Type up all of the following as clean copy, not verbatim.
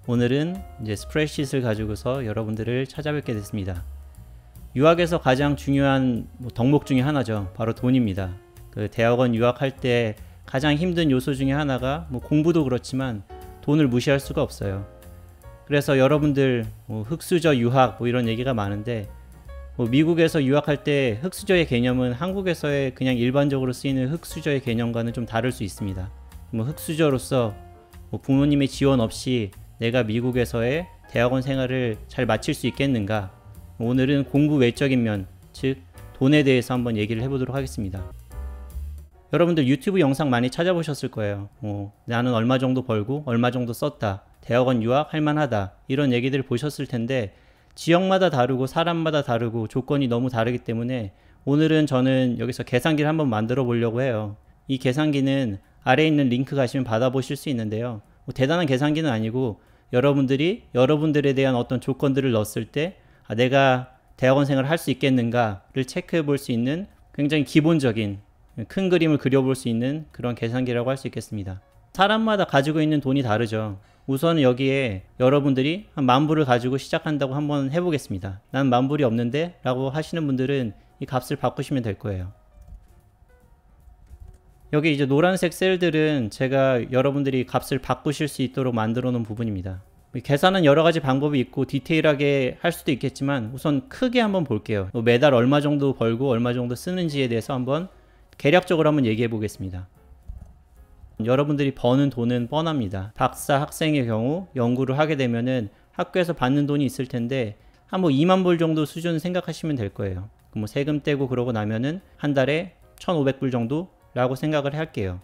오늘은 이제 스프레드시트를 가지고서 여러분들을 찾아뵙게 됐습니다. 유학에서 가장 중요한 덕목 중에 하나죠. 바로 돈입니다. 그 대학원 유학할 때 가장 힘든 요소 중에 하나가 공부도 그렇지만 돈을 무시할 수가 없어요. 그래서 여러분들 흑수저 유학 이런 얘기가 많은데 미국에서 유학할 때 흑수저의 개념은 한국에서의 그냥 일반적으로 쓰이는 흑수저의 개념과는 좀 다를 수 있습니다. 흑수저로서 부모님의 지원 없이 내가 미국에서의 대학원 생활을 잘 마칠 수 있겠는가? 오늘은 공부 외적인 면, 즉 돈에 대해서 한번 얘기를 해보도록 하겠습니다. 여러분들 유튜브 영상 많이 찾아보셨을 거예요. 나는 얼마 정도 벌고 얼마 정도 썼다, 대학원 유학 할만하다, 이런 얘기들을 보셨을 텐데 지역마다 다르고 사람마다 다르고 조건이 너무 다르기 때문에 오늘은 저는 여기서 계산기를 한번 만들어 보려고 해요. 이 계산기는 아래에 있는 링크 가시면 받아보실 수 있는데요. 대단한 계산기는 아니고 여러분들이 여러분들에 대한 어떤 조건들을 넣었을 때 내가 대학원 생활을 할 수 있겠는가를 체크해 볼 수 있는 굉장히 기본적인 큰 그림을 그려볼 수 있는 그런 계산기라고 할 수 있겠습니다. 사람마다 가지고 있는 돈이 다르죠. 우선 여기에 여러분들이 한 10,000불을 가지고 시작한다고 한번 해보겠습니다. 난 10,000불이 없는데 라고 하시는 분들은 이 값을 바꾸시면 될 거예요. 여기 이제 노란색 셀들은 제가 여러분들이 값을 바꾸실 수 있도록 만들어 놓은 부분입니다. 계산은 여러 가지 방법이 있고 디테일하게 할 수도 있겠지만 우선 크게 한번 볼게요. 매달 얼마 정도 벌고 얼마 정도 쓰는지에 대해서 한번 개략적으로 한번 얘기해 보겠습니다. 여러분들이 버는 돈은 뻔합니다. 박사 학생의 경우 연구를 하게 되면은 학교에서 받는 돈이 있을 텐데 한 20,000불 정도 수준 생각하시면 될 거예요. 세금 떼고 그러고 나면은 한 달에 1,500불 정도라고 생각을 할게요.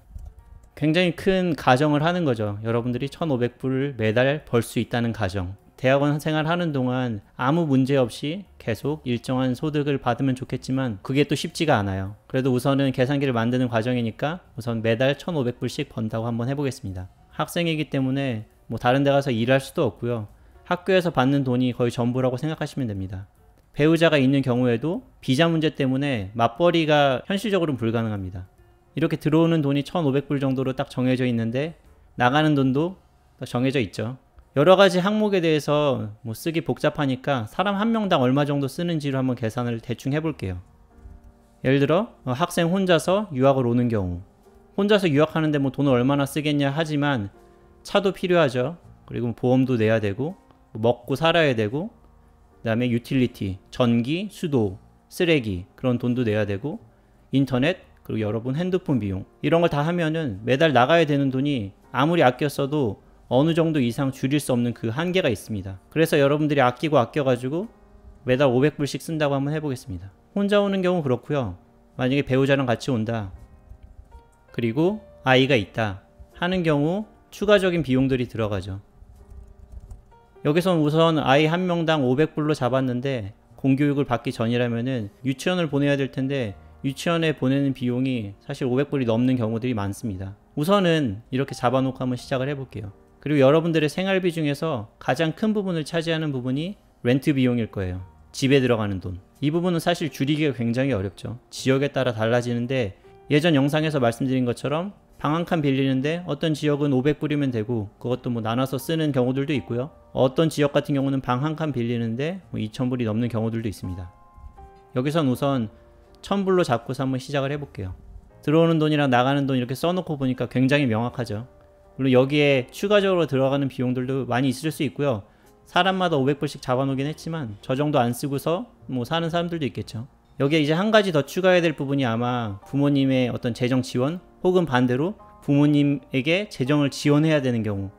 굉장히 큰 가정을 하는 거죠. 여러분들이 1,500불을 매달 벌 수 있다는 가정. 대학원 생활하는 동안 아무 문제 없이 계속 일정한 소득을 받으면 좋겠지만 그게 또 쉽지가 않아요. 그래도 우선은 계산기를 만드는 과정이니까 우선 매달 1,500불씩 번다고 한번 해보겠습니다. 학생이기 때문에 다른 데 가서 일할 수도 없고요. 학교에서 받는 돈이 거의 전부라고 생각하시면 됩니다. 배우자가 있는 경우에도 비자 문제 때문에 맞벌이가 현실적으로는 불가능합니다. 이렇게 들어오는 돈이 1,500불 정도로 딱 정해져 있는데 나가는 돈도 정해져 있죠. 여러 가지 항목에 대해서 쓰기 복잡하니까 사람 한 명당 얼마 정도 쓰는지로 한번 계산을 대충 해볼게요. 예를 들어 학생 혼자서 유학을 오는 경우, 혼자서 유학하는데 돈을 얼마나 쓰겠냐 하지만 차도 필요하죠. 그리고 보험도 내야 되고 먹고 살아야 되고 그 다음에 유틸리티, 전기, 수도, 쓰레기 그런 돈도 내야 되고 인터넷, 그리고 여러분 핸드폰 비용 이런 걸 다 하면은 매달 나가야 되는 돈이 아무리 아껴 써도 어느 정도 이상 줄일 수 없는 그 한계가 있습니다. 그래서 여러분들이 아끼고 아껴가지고 매달 500불씩 쓴다고 한번 해보겠습니다. 혼자 오는 경우 그렇고요. 만약에 배우자랑 같이 온다, 그리고 아이가 있다 하는 경우 추가적인 비용들이 들어가죠. 여기선 우선 아이 한 명당 500불로 잡았는데 공교육을 받기 전이라면은 유치원을 보내야 될 텐데 유치원에 보내는 비용이 사실 500불이 넘는 경우들이 많습니다. 우선은 이렇게 잡아놓고 한번 시작을 해볼게요. 그리고 여러분들의 생활비 중에서 가장 큰 부분을 차지하는 부분이 렌트 비용일 거예요. 집에 들어가는 돈. 이 부분은 사실 줄이기가 굉장히 어렵죠. 지역에 따라 달라지는데 예전 영상에서 말씀드린 것처럼 방 한 칸 빌리는데 어떤 지역은 500불이면 되고 그것도 나눠서 쓰는 경우들도 있고요. 어떤 지역 같은 경우는 방 한 칸 빌리는데 2,000불이 넘는 경우들도 있습니다. 여기선 우선 1,000불로 잡고서 한번 시작을 해볼게요. 들어오는 돈이랑 나가는 돈 이렇게 써놓고 보니까 굉장히 명확하죠. 물론 여기에 추가적으로 들어가는 비용들도 많이 있을 수 있고요. 사람마다 500불씩 잡아놓긴 했지만 저 정도 안 쓰고서 사는 사람들도 있겠죠. 여기에 이제 한 가지 더 추가해야 될 부분이 아마 부모님의 어떤 재정 지원 혹은 반대로 부모님에게 재정을 지원해야 되는 경우,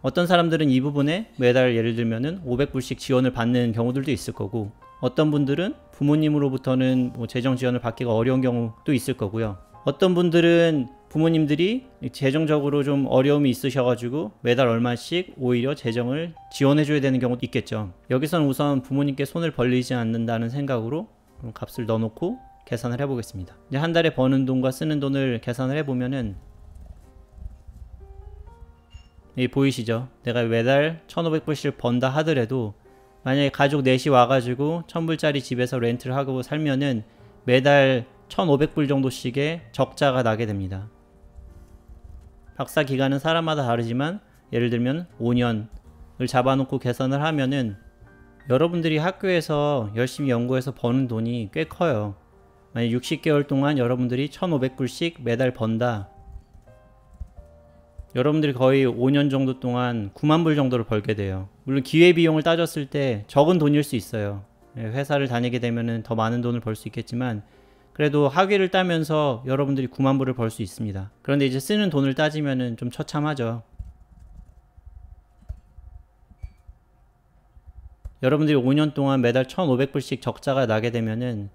어떤 사람들은 이 부분에 매달 예를 들면은 500불씩 지원을 받는 경우들도 있을 거고 어떤 분들은 부모님으로부터는 재정 지원을 받기가 어려운 경우도 있을 거고요. 어떤 분들은 부모님들이 재정적으로 좀 어려움이 있으셔가지고 매달 얼마씩 오히려 재정을 지원해줘야 되는 경우도 있겠죠. 여기서는 우선 부모님께 손을 벌리지 않는다는 생각으로 값을 넣어놓고 계산을 해보겠습니다. 이제 한 달에 버는 돈과 쓰는 돈을 계산을 해보면은 여기 보이시죠? 내가 매달 1,500불씩 번다 하더라도 만약에 가족 넷이 와가지고 1,000불짜리 집에서 렌트를 하고 살면은 매달 1,500불 정도씩의 적자가 나게 됩니다. 박사 기간은 사람마다 다르지만 예를 들면 5년 잡아놓고 계산을 하면은 여러분들이 학교에서 열심히 연구해서 버는 돈이 꽤 커요. 만약 60개월 동안 여러분들이 1,500불씩 매달 번다. 여러분들이 거의 5년 정도 동안 9만 불 정도를 벌게 돼요. 물론 기회비용을 따졌을 때 적은 돈일 수 있어요. 회사를 다니게 되면 더 많은 돈을 벌 수 있겠지만 그래도 학위를 따면서 여러분들이 9만 불을 벌 수 있습니다. 그런데 이제 쓰는 돈을 따지면 좀 처참하죠. 여러분들이 5년 동안 매달 1,500불씩 적자가 나게 되면은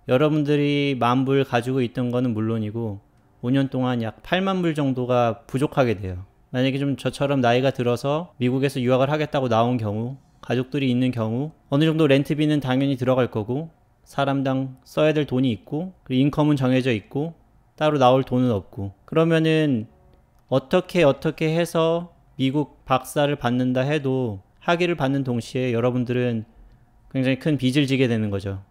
여러분들이 10,000불 가지고 있던 거는 물론이고 5년 동안 약 8만 불 정도가 부족하게 돼요. 만약에 좀 저처럼 나이가 들어서 미국에서 유학을 하겠다고 나온 경우, 가족들이 있는 경우 어느 정도 렌트비는 당연히 들어갈 거고 사람당 써야 될 돈이 있고 그리고 인컴은 정해져 있고 따로 나올 돈은 없고 그러면은 어떻게 해서 미국 박사를 받는다 해도 학위를 받는 동시에 여러분들은 굉장히 큰 빚을 지게 되는 거죠.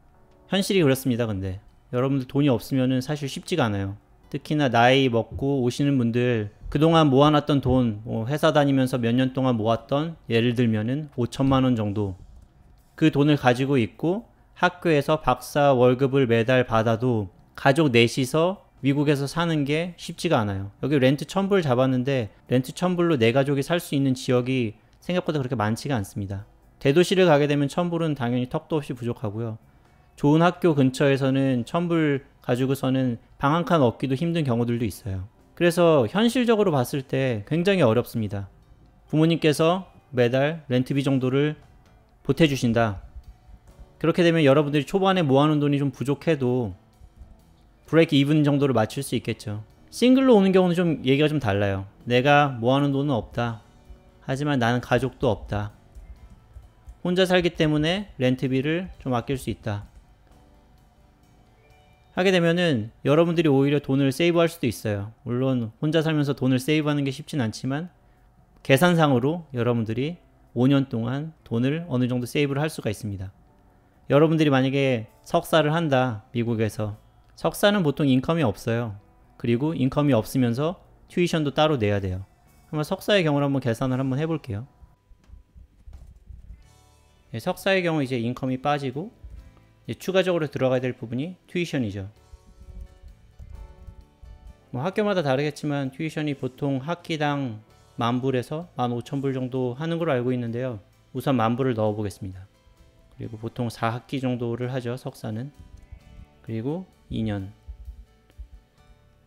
현실이 그렇습니다. 근데 여러분들 돈이 없으면은 사실 쉽지가 않아요. 특히나 나이 먹고 오시는 분들 그동안 모아놨던 돈, 회사 다니면서 몇 년 동안 모았던 예를 들면은 5천만 원 정도 그 돈을 가지고 있고 학교에서 박사 월급을 매달 받아도 가족 넷이서 미국에서 사는 게 쉽지가 않아요. 여기 렌트 1,000불 잡았는데 렌트 1,000불로 내 가족이 살 수 있는 지역이 생각보다 그렇게 많지가 않습니다. 대도시를 가게 되면 1,000불은 당연히 턱도 없이 부족하고요. 좋은 학교 근처에서는 1,000불 가지고서는 방 한 칸 얻기도 힘든 경우들도 있어요. 그래서 현실적으로 봤을 때 굉장히 어렵습니다. 부모님께서 매달 렌트비 정도를 보태주신다. 그렇게 되면 여러분들이 초반에 모아놓은 돈이 좀 부족해도 브레이크 이븐 정도를 맞출 수 있겠죠. 싱글로 오는 경우는 좀 얘기가 좀 달라요. 내가 모아놓은 돈은 없다. 하지만 나는 가족도 없다. 혼자 살기 때문에 렌트비를 좀 아낄 수 있다. 하게 되면은 여러분들이 오히려 돈을 세이브할 수도 있어요. 물론 혼자 살면서 돈을 세이브하는 게 쉽진 않지만 계산상으로 여러분들이 5년 동안 돈을 어느 정도 세이브를 할 수가 있습니다. 여러분들이 만약에 석사를 한다. 미국에서. 석사는 보통 인컴이 없어요. 그리고 인컴이 없으면서 튜이션도 따로 내야 돼요. 한번 석사의 경우를 한번 계산을 한번 해볼게요. 석사의 경우 이제 인컴이 빠지고 이제 추가적으로 들어가야 될 부분이 튜이션이죠. 뭐 학교마다 다르겠지만 튜이션이 보통 학기당 10,000불에서 15,000불 정도 하는 걸로 알고 있는데요. 우선 10,000불을 넣어 보겠습니다. 그리고 보통 4학기 정도를 하죠. 석사는. 그리고 2년.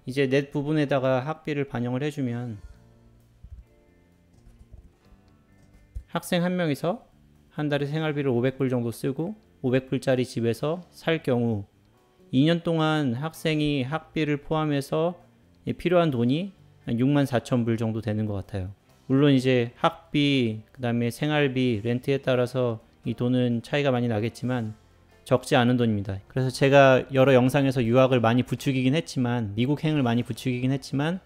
이제 넷 부분에다가 학비를 반영을 해주면 학생 한 명이서 한 달에 생활비를 500불 정도 쓰고 500불짜리 집에서 살 경우 2년 동안 학생이 학비를 포함해서 필요한 돈이 한 64,000불 정도 되는 것 같아요. 물론 이제 학비, 그 다음에 생활비, 렌트에 따라서 이 돈은 차이가 많이 나겠지만 적지 않은 돈입니다. 그래서 제가 여러 영상에서 유학을 많이 부추기긴 했지만 미국행을 많이 부추기긴 했지만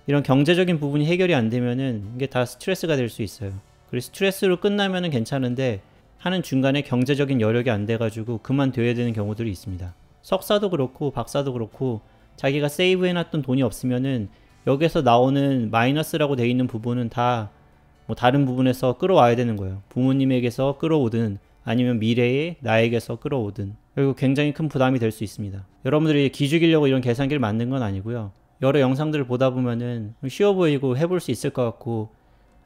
이런 경제적인 부분이 해결이 안 되면은 이게 다 스트레스가 될 수 있어요. 그래서 스트레스로 끝나면은 괜찮은데 하는 중간에 경제적인 여력이 안 돼가지고 그만둬야 되는 경우들이 있습니다. 석사도 그렇고 박사도 그렇고 자기가 세이브 해놨던 돈이 없으면은 여기서 나오는 마이너스라고 돼 있는 부분은 다 뭐 다른 부분에서 끌어와야 되는 거예요. 부모님에게서 끌어오든 아니면 미래에 나에게서 끌어오든 그리고 굉장히 큰 부담이 될 수 있습니다. 여러분들이 기죽이려고 이런 계산기를 만든 건 아니고요. 여러 영상들을 보다 보면은 쉬워 보이고 해볼 수 있을 것 같고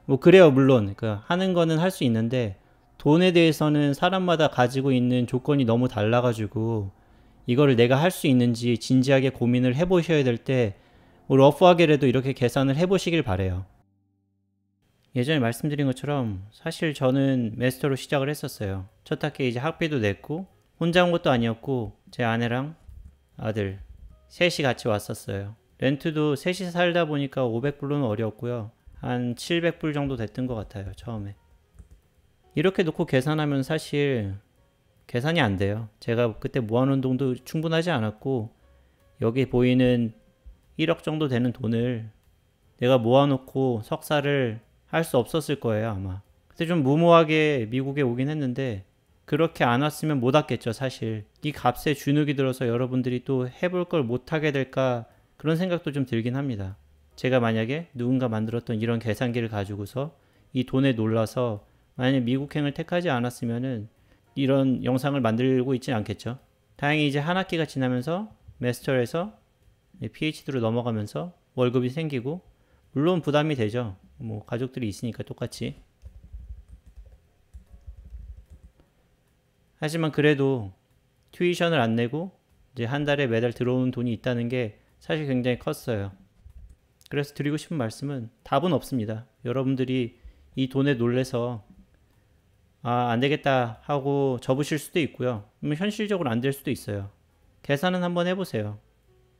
뭐 그래요. 물론 그러니까 하는 거는 할 수 있는데 돈에 대해서는 사람마다 가지고 있는 조건이 너무 달라가지고 이거를 내가 할 수 있는지 진지하게 고민을 해보셔야 될 때 뭐 러프하게라도 이렇게 계산을 해보시길 바래요. 예전에 말씀드린 것처럼 사실 저는 마스터로 시작을 했었어요. 첫 학기에 이제 학비도 냈고 혼자 온 것도 아니었고 제 아내랑 아들 셋이 같이 왔었어요. 렌트도 셋이 살다 보니까 500불로는 어려웠고요. 한 700불 정도 됐던 것 같아요. 처음에. 이렇게 놓고 계산하면 사실 계산이 안 돼요. 제가 그때 모아놓은 돈도 충분하지 않았고 여기 보이는 1억 정도 되는 돈을 내가 모아놓고 석사를 할 수 없었을 거예요. 아마. 그때 좀 무모하게 미국에 오긴 했는데 그렇게 안 왔으면 못 왔겠죠. 사실. 이 값에 주눅이 들어서 여러분들이 또 해볼 걸 못하게 될까 그런 생각도 좀 들긴 합니다. 제가 만약에 누군가 만들었던 이런 계산기를 가지고서 이 돈에 놀라서 만약에 미국행을 택하지 않았으면은 이런 영상을 만들고 있지 않겠죠. 다행히 이제 한 학기가 지나면서 마스터에서 PhD로 넘어가면서 월급이 생기고, 물론 부담이 되죠. 뭐 가족들이 있으니까 똑같이. 하지만 그래도 튜이션을 안 내고 이제 한 달에 매달 들어오는 돈이 있다는 게 사실 굉장히 컸어요. 그래서 드리고 싶은 말씀은 답은 없습니다. 여러분들이 이 돈에 놀래서 안 되겠다 하고 접으실 수도 있고요. 현실적으로 안 될 수도 있어요. 계산은 한번 해보세요.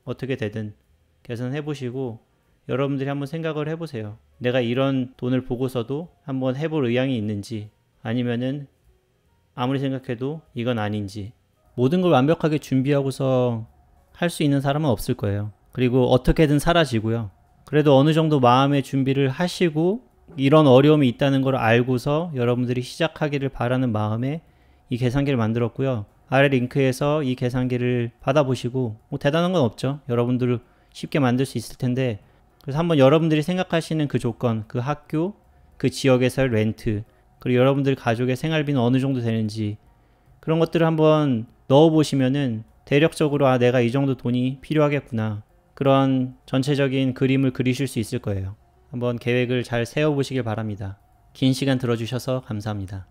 어떻게 되든 계산해 보시고 여러분들이 한번 생각을 해보세요. 내가 이런 돈을 보고서도 한번 해볼 의향이 있는지, 아니면은 아무리 생각해도 이건 아닌지. 모든 걸 완벽하게 준비하고서 할 수 있는 사람은 없을 거예요. 그리고 어떻게든 사라지고요. 그래도 어느 정도 마음의 준비를 하시고 이런 어려움이 있다는 걸 알고서 여러분들이 시작하기를 바라는 마음에 이 계산기를 만들었고요. 아래 링크에서 이 계산기를 받아보시고, 뭐 대단한 건 없죠. 여러분들 쉽게 만들 수 있을 텐데, 그래서 한번 여러분들이 생각하시는 그 조건, 그 학교, 그 지역에서의 렌트, 그리고 여러분들 가족의 생활비는 어느 정도 되는지, 그런 것들을 한번 넣어보시면은 대략적으로 내가 이 정도 돈이 필요하겠구나, 그런 전체적인 그림을 그리실 수 있을 거예요. 한번 계획을 잘 세워보시길 바랍니다. 긴 시간 들어주셔서 감사합니다.